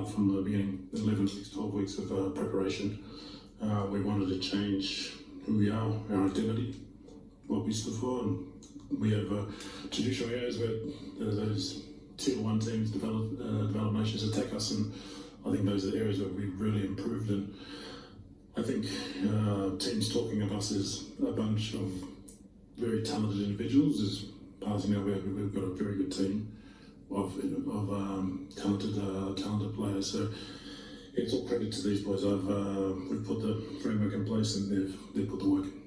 out from the beginning, 11 weeks, 12 weeks of preparation. We wanted to change who we are, our identity, what we stood for, and we have traditional areas where those tier 1 teams, developed nations attack us, and I think those are the areas where we've really improved. And I think teams talking of us as a bunch of very talented individuals is passing out. We've got a very good team of talented players. So it's all credit to these boys. We've put the framework in place, and they've put the work in.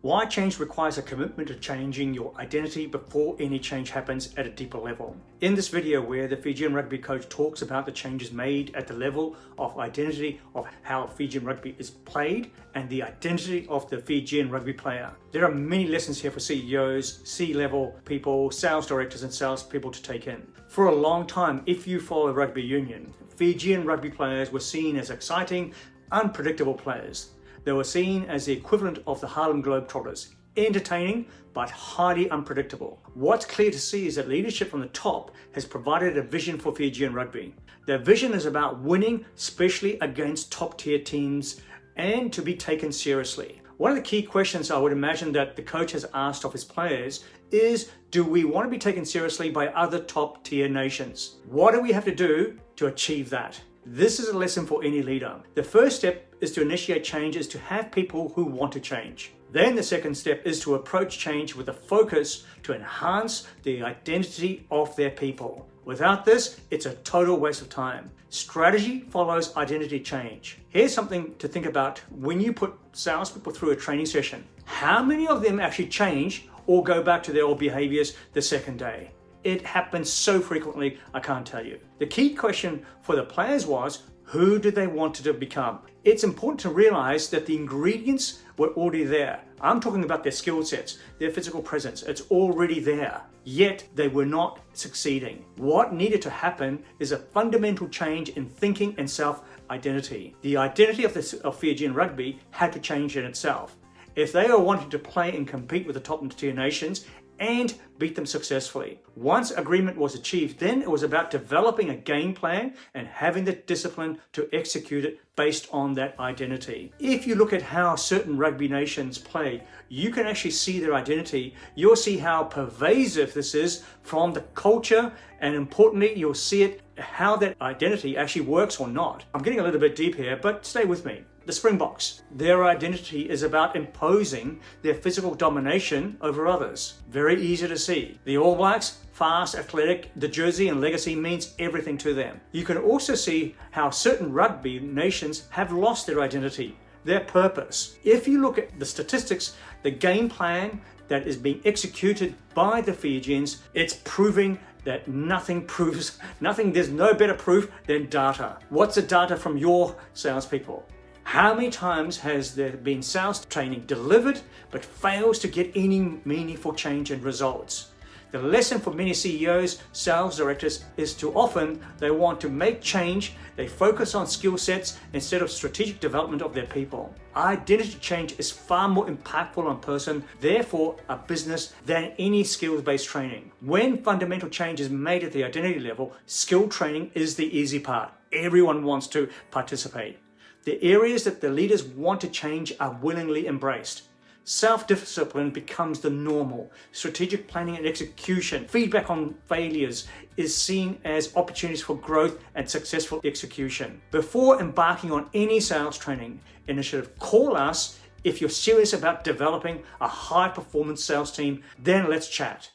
Why change requires a commitment to changing your identity before any change happens at a deeper level. In this video, where the Fijian rugby coach talks about the changes made at the level of identity of how Fijian rugby is played and the identity of the Fijian rugby player. There are many lessons here for CEOs, C-level people, sales directors and sales people to take in. For a long time, if you follow rugby union, Fijian rugby players were seen as exciting, unpredictable players. They were seen as the equivalent of the Harlem Globetrotters, entertaining but highly unpredictable. What's clear to see is that leadership from the top has provided a vision for Fijian rugby. Their vision is about winning, especially against top tier teams, and to be taken seriously. One of the key questions I would imagine that the coach has asked of his players is, do we want to be taken seriously by other top tier nations? What do we have to do to achieve that? This is a lesson for any leader. The first step is to initiate change, is to have people who want to change. Then the second step is to approach change with a focus to enhance the identity of their people. Without this, it's a total waste of time. Strategy follows identity change. Here's something to think about when you put salespeople through a training session. How many of them actually change or go back to their old behaviors the second day? It happens so frequently, I can't tell you. The key question for the players was, who did they want to become? It's important to realize that the ingredients were already there. I'm talking about their skill sets, their physical presence. It's already there, yet they were not succeeding. What needed to happen is a fundamental change in thinking and self-identity. The identity of Fijian rugby had to change in itself. If they were wanting to play and compete with the top tier nations and beat them successfully. Once agreement was achieved, then it was about developing a game plan and having the discipline to execute it based on that identity. If you look at how certain rugby nations play, you can actually see their identity. You'll see how pervasive this is from the culture, and importantly, you'll see it how that identity actually works or not. I'm getting a little bit deep here, but stay with me. The Springboks, their identity is about imposing their physical domination over others. Very easy to see. The All Blacks, fast, athletic, the jersey and legacy means everything to them. You can also see how certain rugby nations have lost their identity, their purpose. If you look at the statistics, the game plan that is being executed by the Fijians, it's proving that there's no better proof than data. What's the data from your salespeople? How many times has there been sales training delivered but fails to get any meaningful change in results? The lesson for many CEOs, sales directors, is too often they want to make change, they focus on skill sets instead of strategic development of their people. Identity change is far more impactful on a person, therefore a business, than any skills-based training. When fundamental change is made at the identity level, skill training is the easy part. Everyone wants to participate. The areas that the leaders want to change are willingly embraced. Self-discipline becomes the normal. Strategic planning and execution, feedback on failures is seen as opportunities for growth and successful execution. Before embarking on any sales training initiative, call us if you're serious about developing a high-performance sales team, then let's chat.